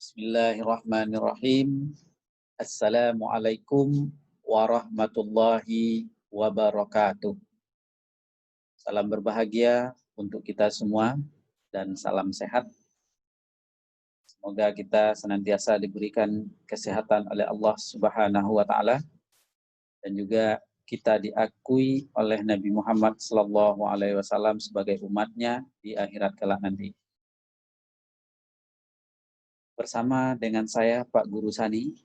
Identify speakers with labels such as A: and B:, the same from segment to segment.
A: Bismillahirrahmanirrahim. Assalamualaikum warahmatullahi wabarakatuh. Salam berbahagia untuk kita semua dan salam sehat. Semoga kita senantiasa diberikan kesehatan oleh Allah Subhanahu wa taala dan juga kita diakui oleh Nabi Muhammad SAW sebagai umatnya di akhirat kelak nanti. Bersama dengan saya Pak Guru Sani,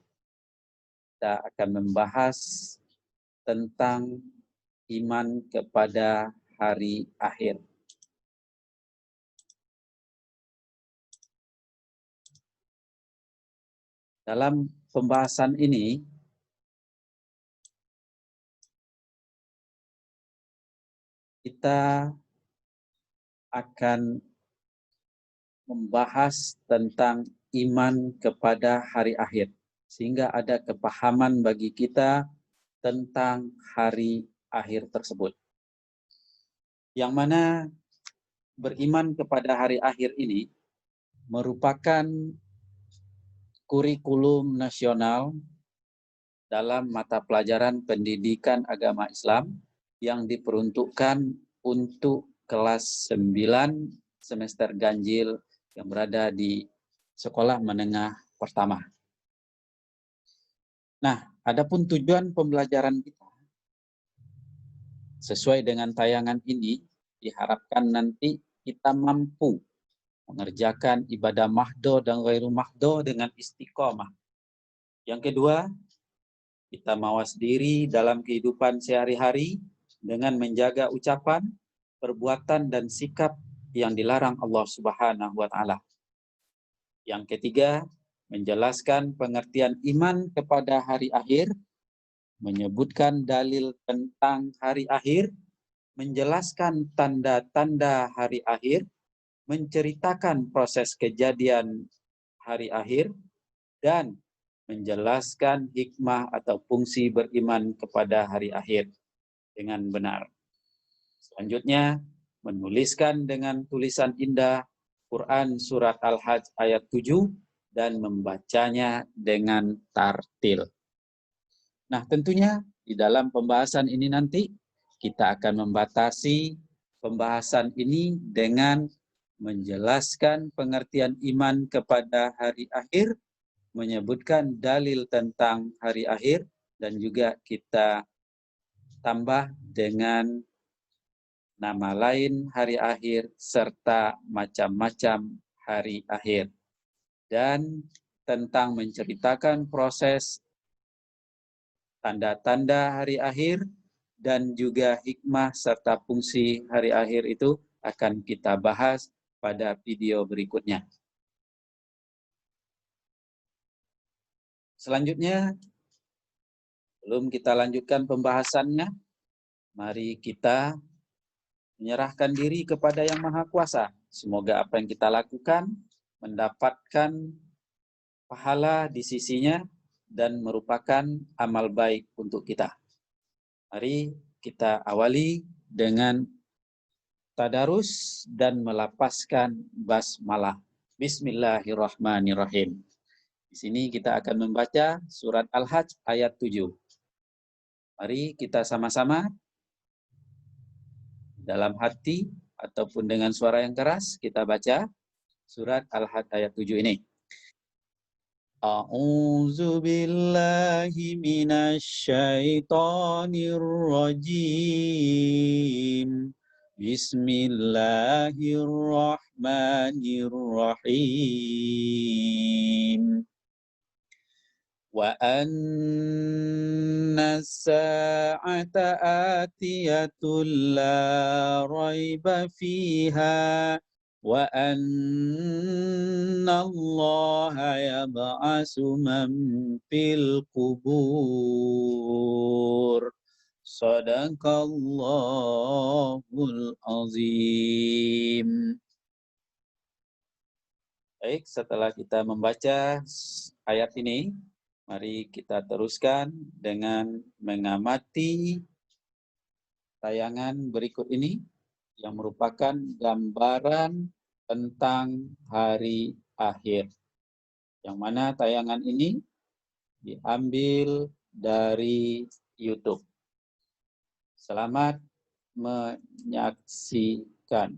A: kita akan membahas tentang iman kepada hari akhir. Dalam pembahasan ini, kita akan membahas tentang iman kepada hari akhir, sehingga ada kepahaman bagi kita tentang hari akhir tersebut. Yang mana beriman kepada hari akhir ini merupakan kurikulum nasional dalam mata pelajaran pendidikan agama Islam yang diperuntukkan untuk kelas 9 semester ganjil yang berada di sekolah menengah pertama. Nah, adapun tujuan pembelajaran kita sesuai dengan tayangan ini, diharapkan nanti kita mampu mengerjakan ibadah mahdo dan ghairu mahdo dengan istiqomah. Yang kedua, kita mawas diri dalam kehidupan sehari-hari dengan menjaga ucapan, perbuatan, dan sikap yang dilarang Allah Subhanahu wa taala. Yang ketiga, menjelaskan pengertian iman kepada hari akhir, menyebutkan dalil tentang hari akhir, menjelaskan tanda-tanda hari akhir, menceritakan proses kejadian hari akhir, dan menjelaskan hikmah atau fungsi beriman kepada hari akhir dengan benar. Selanjutnya, menuliskan dengan tulisan indah Quran Surat Al-Hajj ayat 7 dan membacanya dengan tartil. Nah, tentunya di dalam pembahasan ini nanti kita akan membatasi pembahasan ini dengan menjelaskan pengertian iman kepada hari akhir, menyebutkan dalil tentang hari akhir, dan juga kita tambah dengan nama lain hari akhir serta macam-macam hari akhir. Dan tentang menceritakan proses tanda-tanda hari akhir dan juga hikmah serta fungsi hari akhir itu akan kita bahas pada video berikutnya. Selanjutnya, sebelum kita lanjutkan pembahasannya, mari kita menyerahkan diri kepada Yang Maha Kuasa. Semoga apa yang kita lakukan mendapatkan pahala di sisinya dan merupakan amal baik untuk kita. Mari kita awali dengan tadarus dan melapaskan basmalah. Bismillahirrahmanirrahim. Di sini kita akan membaca surat Al-Hajj ayat 7. Mari kita sama-sama dalam hati ataupun dengan suara yang keras kita baca surat Al-Hajj ayat 7 ini. A'udzu billahi minasy syaithanir rajim. Bismillahirrahmanirrahim. Wa anna as-sa'ata atiyatul la raiba fiha wa anna Allaha yab'atsu man fil qubur. Shadaqallahul azim. Baik, setelah kita membaca ayat ini, mari kita teruskan dengan mengamati tayangan berikut ini yang merupakan gambaran tentang hari akhir. Yang mana tayangan ini diambil dari YouTube. Selamat menyaksikan.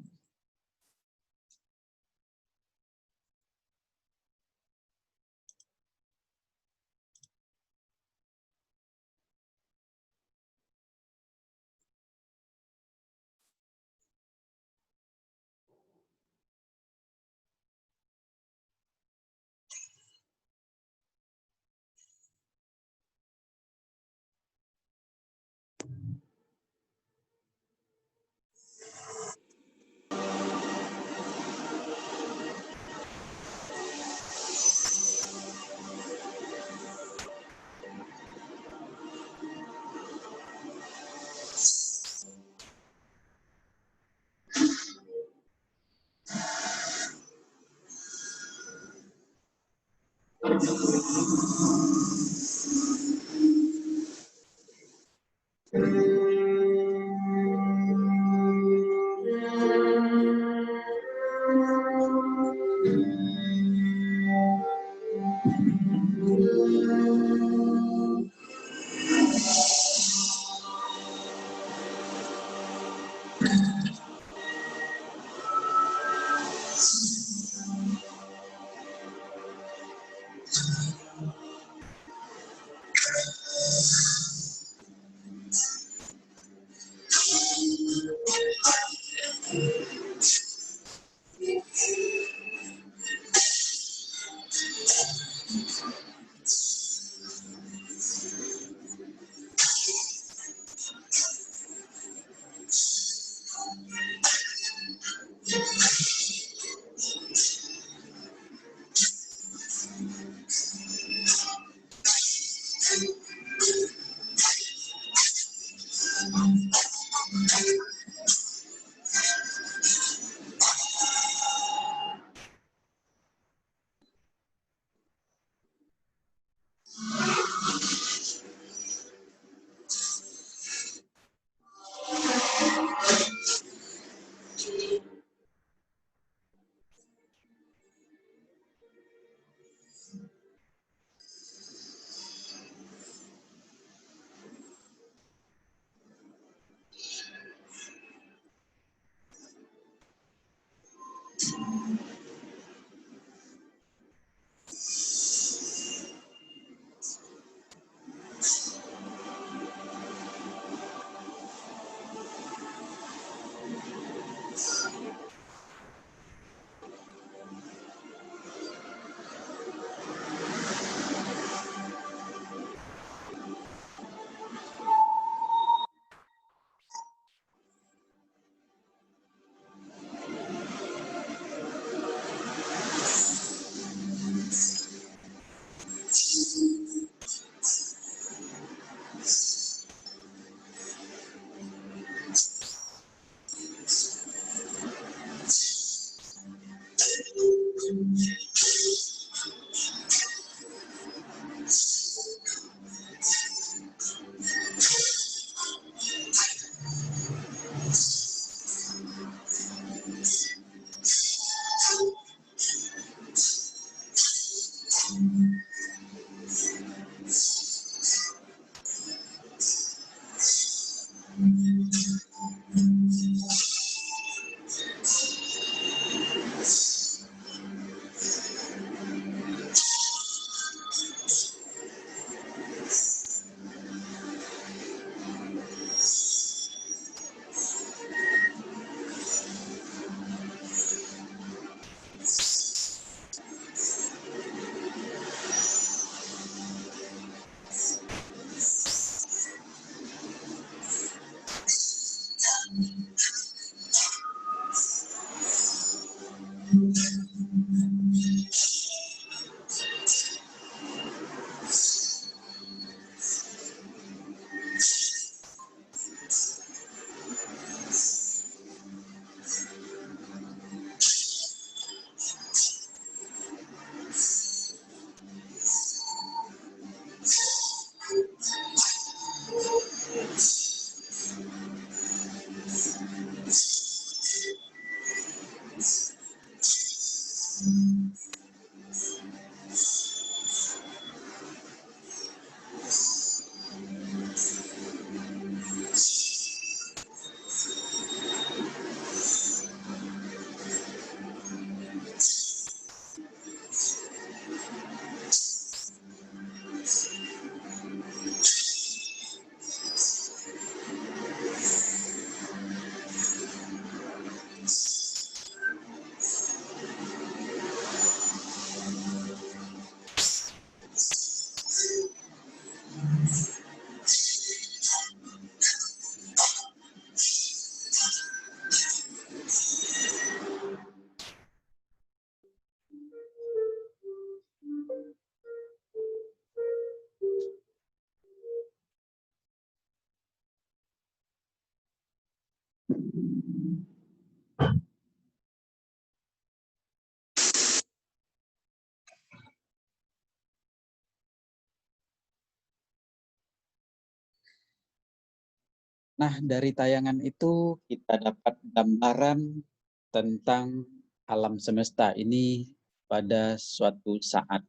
A: Nah, dari tayangan itu kita dapat gambaran tentang alam semesta ini pada suatu saat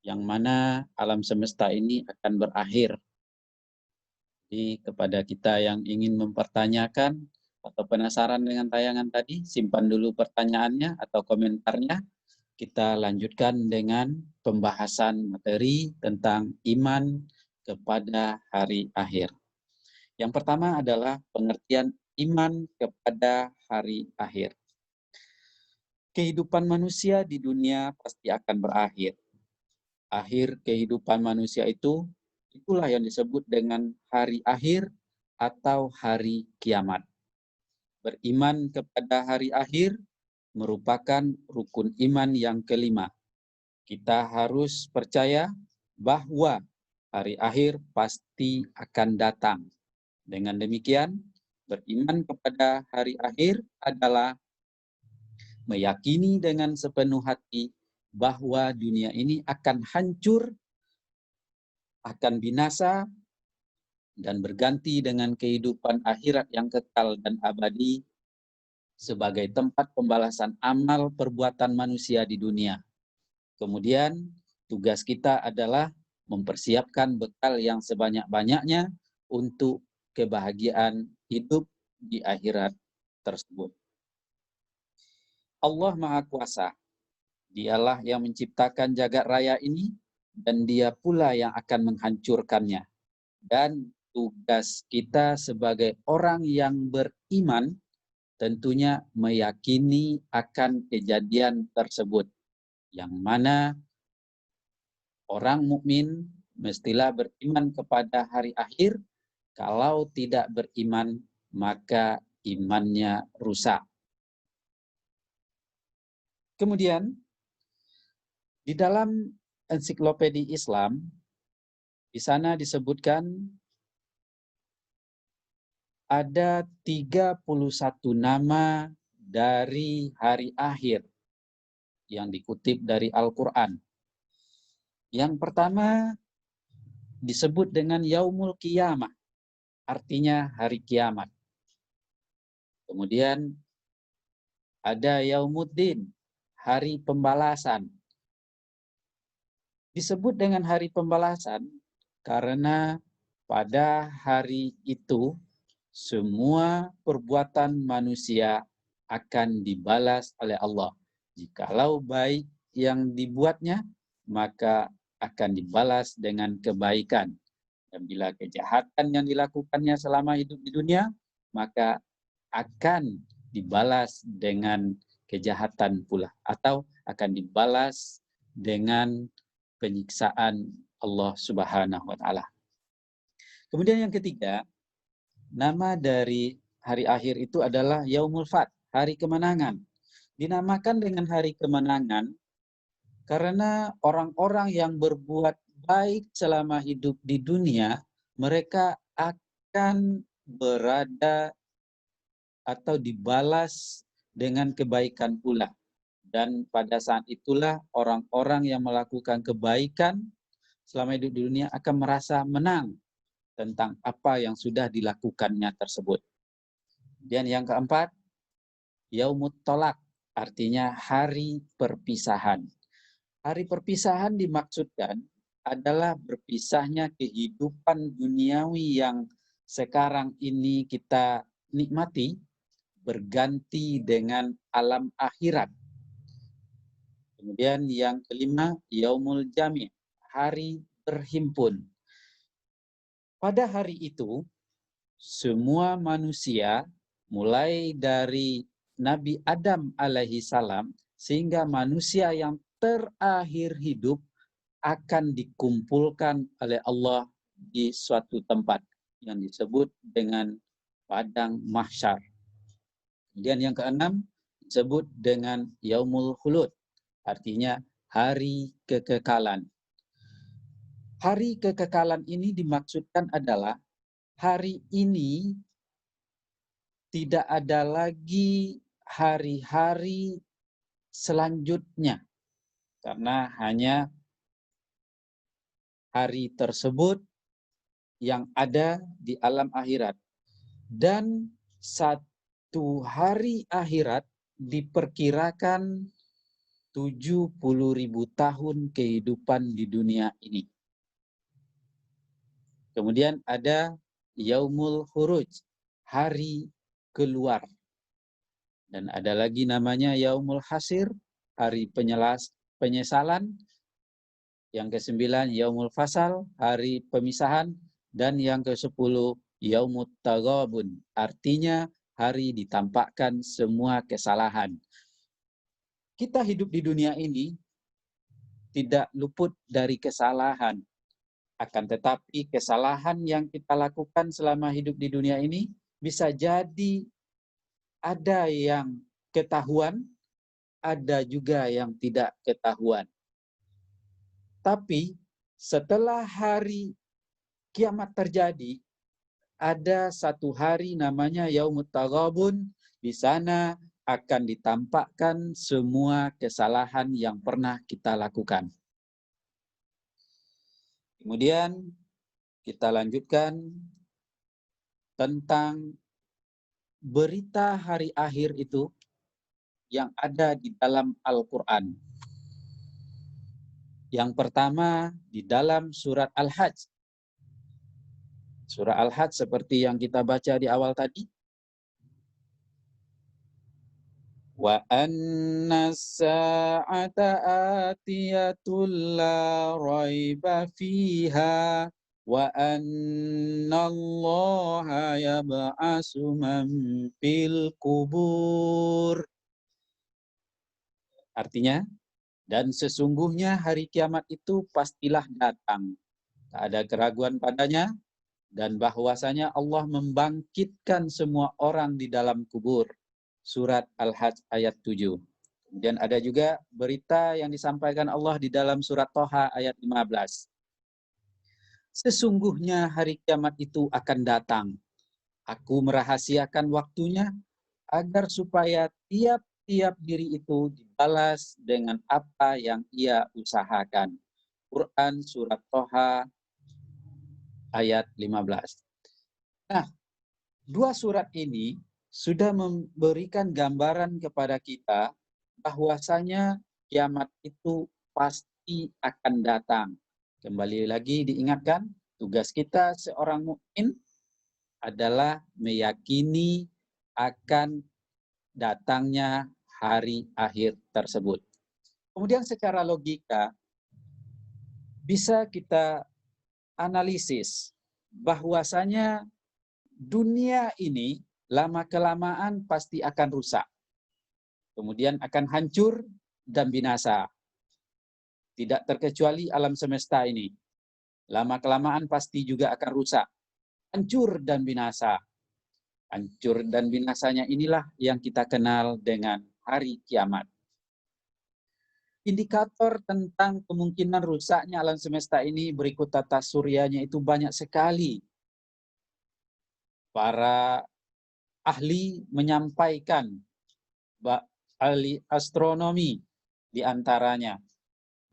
A: yang mana alam semesta ini akan berakhir. Jadi kepada kita yang ingin mempertanyakan atau penasaran dengan tayangan tadi, simpan dulu pertanyaannya atau komentarnya. Kita lanjutkan dengan pembahasan materi tentang iman kepada hari akhir. Yang pertama adalah pengertian iman kepada hari akhir. Kehidupan manusia di dunia pasti akan berakhir. Akhir kehidupan manusia itulah yang disebut dengan hari akhir atau hari kiamat. Beriman kepada hari akhir merupakan rukun iman yang kelima. Kita harus percaya bahwa hari akhir pasti akan datang. Dengan demikian, beriman kepada hari akhir adalah meyakini dengan sepenuh hati bahwa dunia ini akan hancur, akan binasa, dan berganti dengan kehidupan akhirat yang kekal dan abadi sebagai tempat pembalasan amal perbuatan manusia di dunia. Kemudian, tugas kita adalah mempersiapkan bekal yang sebanyak-banyaknya untuk kebahagiaan hidup di akhirat tersebut. Allah Maha Kuasa, Dialah yang menciptakan jagat raya ini dan Dia pula yang akan menghancurkannya. Dan tugas kita sebagai orang yang beriman tentunya meyakini akan kejadian tersebut, yang mana orang mukmin mestilah beriman kepada hari akhir. Kalau tidak beriman, maka imannya rusak. Kemudian, di dalam ensiklopedia Islam, di sana disebutkan ada 31 nama dari hari akhir yang dikutip dari Al-Quran. Yang pertama disebut dengan Yaumul Qiyamah, artinya hari kiamat. Kemudian ada Yaumuddin, hari pembalasan. Disebut dengan hari pembalasan karena pada hari itu semua perbuatan manusia akan dibalas oleh Allah. Jikalau baik yang dibuatnya, maka akan dibalas dengan kebaikan. Dan bila kejahatan yang dilakukannya selama hidup di dunia, maka akan dibalas dengan kejahatan pula. Atau akan dibalas dengan penyiksaan Allah Subhanahu wa Ta'ala. Kemudian yang ketiga, nama dari hari akhir itu adalah Yaumul Fath, hari kemenangan. Dinamakan dengan hari kemenangan karena orang-orang yang berbuat baik selama hidup di dunia, mereka akan berada atau dibalas dengan kebaikan pula. Dan pada saat itulah orang-orang yang melakukan kebaikan selama hidup di dunia akan merasa menang tentang apa yang sudah dilakukannya tersebut. Dan yang keempat, Yaumut Tolak, artinya hari perpisahan. Hari perpisahan dimaksudkan adalah berpisahnya kehidupan duniawi yang sekarang ini kita nikmati, berganti dengan alam akhirat. Kemudian yang kelima, Yaumul Jami', hari berhimpun. Pada hari itu, semua manusia, mulai dari Nabi Adam alaihi salam, sehingga manusia yang terakhir hidup akan dikumpulkan oleh Allah di suatu tempat yang disebut dengan padang mahsyar. Kemudian yang keenam disebut dengan Yaumul Khulud, artinya hari kekekalan. Hari kekekalan ini dimaksudkan adalah hari ini tidak ada lagi hari-hari selanjutnya, karena hanya hari tersebut yang ada di alam akhirat. Dan satu hari akhirat diperkirakan 70.000 tahun kehidupan di dunia ini. Kemudian ada Yaumul Khuruj, hari keluar. Dan ada lagi namanya Yaumul Hasir, hari penyesalan. Yang ke-9 Yaumul Fasal, hari pemisahan. Dan yang ke-10 Yaumut Taghabun, artinya hari ditampakkan semua kesalahan. Kita hidup di dunia ini tidak luput dari kesalahan. Akan tetapi kesalahan yang kita lakukan selama hidup di dunia ini bisa jadi ada yang ketahuan, ada juga yang tidak ketahuan. Tapi setelah hari kiamat terjadi, ada satu hari namanya Yaumut Taghabun. Di sana akan ditampakkan semua kesalahan yang pernah kita lakukan. Kemudian kita lanjutkan tentang berita hari akhir itu yang ada di dalam Al-Quran. Yang pertama di dalam surat Al-Hajj. Surah Al-Hajj seperti yang kita baca di awal tadi. Wa anna as-sa'ata atiyatul la raiba fiha wa anna Allaha yab'asu man fil kubur. Artinya, dan sesungguhnya hari kiamat itu pastilah datang. Tak ada keraguan padanya, dan bahwasanya Allah membangkitkan semua orang di dalam kubur. Surat Al-Hajj ayat 7. Kemudian ada juga berita yang disampaikan Allah di dalam surat Toha ayat 15. Sesungguhnya hari kiamat itu akan datang. Aku merahasiakan waktunya agar supaya tiap-tiap diri itu dibalas dengan apa yang ia usahakan. Quran surat Toha ayat 15. Nah, dua surat ini sudah memberikan gambaran kepada kita bahwasanya kiamat itu pasti akan datang. Kembali lagi diingatkan, tugas kita seorang mukmin adalah meyakini akan datangnya hari akhir tersebut. Kemudian secara logika bisa kita analisis bahwasanya dunia ini lama-kelamaan pasti akan rusak. Kemudian akan hancur dan binasa. Tidak terkecuali alam semesta ini. Lama-kelamaan pasti juga akan rusak. Hancur dan binasa. Hancur dan binasanya inilah yang kita kenal dengan hari kiamat. Indikator tentang kemungkinan rusaknya alam semesta ini berikut tata suryanya itu banyak sekali. Para ahli menyampaikan, ahli astronomi di antaranya,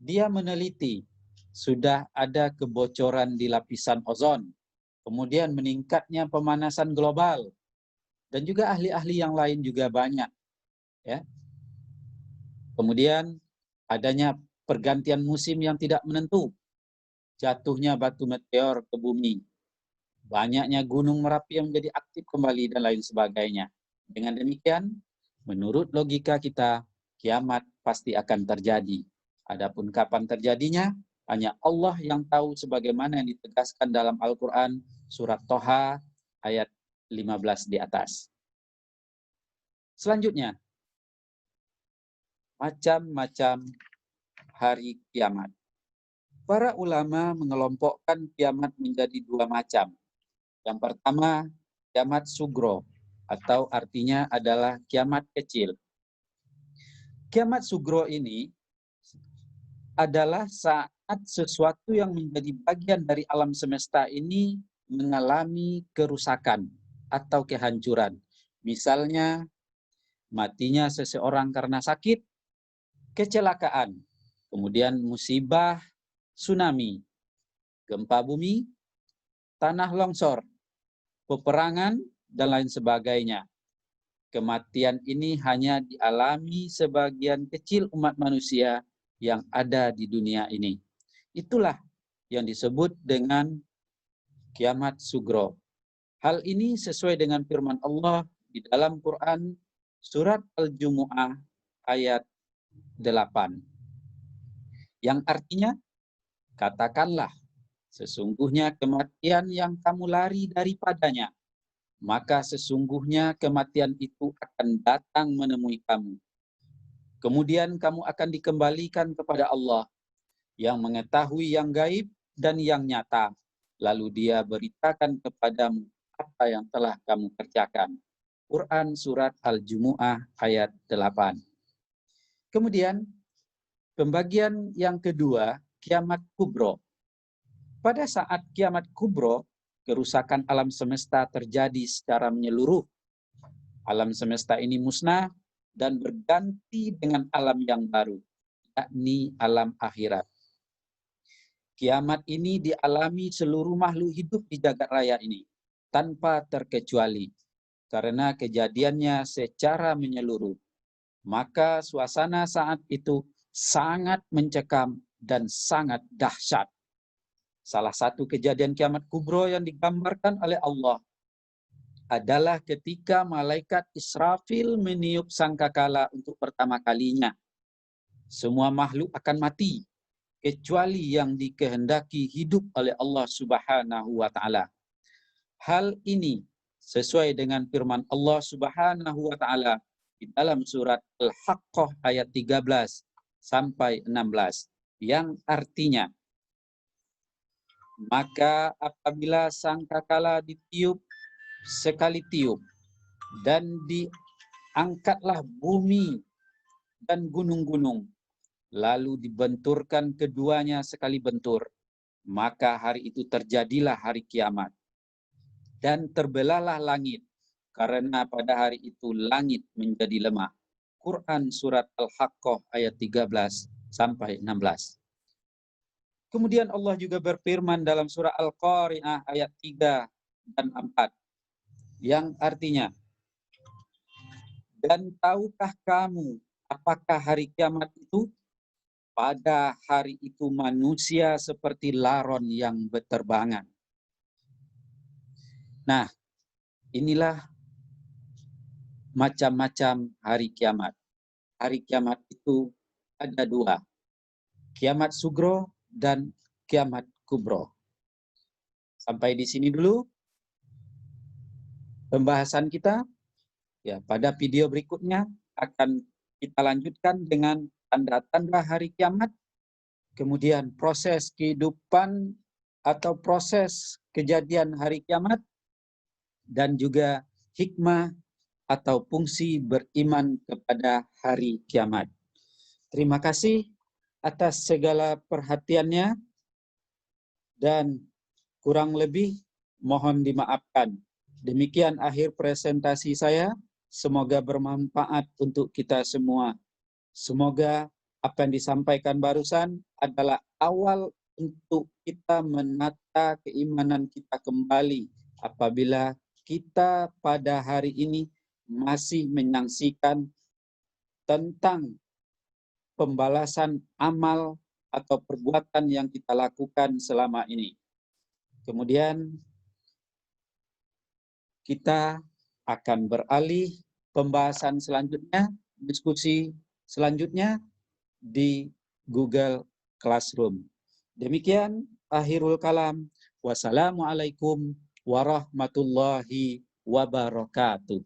A: dia meneliti sudah ada kebocoran di lapisan ozon, kemudian meningkatnya pemanasan global, dan juga ahli-ahli yang lain juga banyak. Ya. Kemudian adanya pergantian musim yang tidak menentu, jatuhnya batu meteor ke bumi, banyaknya gunung Merapi yang menjadi aktif kembali, dan lain sebagainya. Dengan demikian, menurut logika kita, kiamat pasti akan terjadi. Adapun kapan terjadinya, hanya Allah yang tahu, sebagaimana yang ditegaskan dalam Al-Quran, surat Toha, ayat 15 di atas. Selanjutnya, macam-macam hari kiamat. Para ulama mengelompokkan kiamat menjadi dua macam. Yang pertama, kiamat sugro, atau artinya adalah kiamat kecil. Kiamat sugro ini adalah saat sesuatu yang menjadi bagian dari alam semesta ini mengalami kerusakan atau kehancuran. Misalnya, matinya seseorang karena sakit, kecelakaan, kemudian musibah, tsunami, gempa bumi, tanah longsor, peperangan, dan lain sebagainya. Kematian ini hanya dialami sebagian kecil umat manusia yang ada di dunia ini. Itulah yang disebut dengan kiamat sugro. Hal ini sesuai dengan firman Allah di dalam Quran surat Al-Jumu'ah ayat 8. Yang artinya, katakanlah, sesungguhnya kematian yang kamu lari daripadanya, maka sesungguhnya kematian itu akan datang menemui kamu. Kemudian kamu akan dikembalikan kepada Allah yang mengetahui yang gaib dan yang nyata. Lalu Dia beritakan kepadamu apa yang telah kamu kerjakan. Quran surat Al-Jumu'ah ayat 8. Kemudian pembagian yang kedua, kiamat kubro. Pada saat kiamat kubro, kerusakan alam semesta terjadi secara menyeluruh. Alam semesta ini musnah dan berganti dengan alam yang baru, yakni alam akhirat. Kiamat ini dialami seluruh makhluk hidup di jagat raya ini, tanpa terkecuali, karena kejadiannya secara menyeluruh. Maka suasana saat itu sangat mencekam dan sangat dahsyat. Salah satu kejadian kiamat kubro yang digambarkan oleh Allah adalah ketika malaikat Israfil meniup sangkakala untuk pertama kalinya. Semua makhluk akan mati, kecuali yang dikehendaki hidup oleh Allah Subhanahu wa Ta'ala. Hal ini sesuai dengan firman Allah Subhanahu wa Ta'ala di dalam surat Al-Haqqah ayat 13 sampai 16, yang artinya, maka apabila sangkakala ditiup sekali tiup, dan diangkatlah bumi dan gunung-gunung, lalu dibenturkan keduanya sekali bentur, maka hari itu terjadilah hari kiamat. Dan terbelahlah langit, karena pada hari itu langit menjadi lemah. Quran surat Al-Haqqah ayat 13 sampai 16. Kemudian Allah juga berfirman dalam surah Al-Qari'ah ayat 3 dan 4, yang artinya, dan tahukah kamu apakah hari kiamat itu? Pada hari itu manusia seperti laron yang berterbangan. Nah, inilah macam-macam hari kiamat. Hari kiamat itu ada dua, kiamat sugro dan kiamat kubro. Sampai di sini dulu pembahasan kita. Ya, pada video berikutnya akan kita lanjutkan dengan tanda-tanda hari kiamat, kemudian proses kehidupan atau proses kejadian hari kiamat, dan juga hikmah atau fungsi beriman kepada hari kiamat. Terima kasih atas segala perhatiannya, dan kurang lebih mohon dimaafkan. Demikian akhir presentasi saya. Semoga bermanfaat untuk kita semua. Semoga apa yang disampaikan barusan adalah awal untuk kita menata keimanan kita kembali apabila kita pada hari ini masih menyaksikan tentang pembalasan amal atau perbuatan yang kita lakukan selama ini. Kemudian kita akan beralih pembahasan selanjutnya, diskusi selanjutnya di Google Classroom. Demikian akhirul kalam. Wassalamualaikum warahmatullahi wabarakatuh.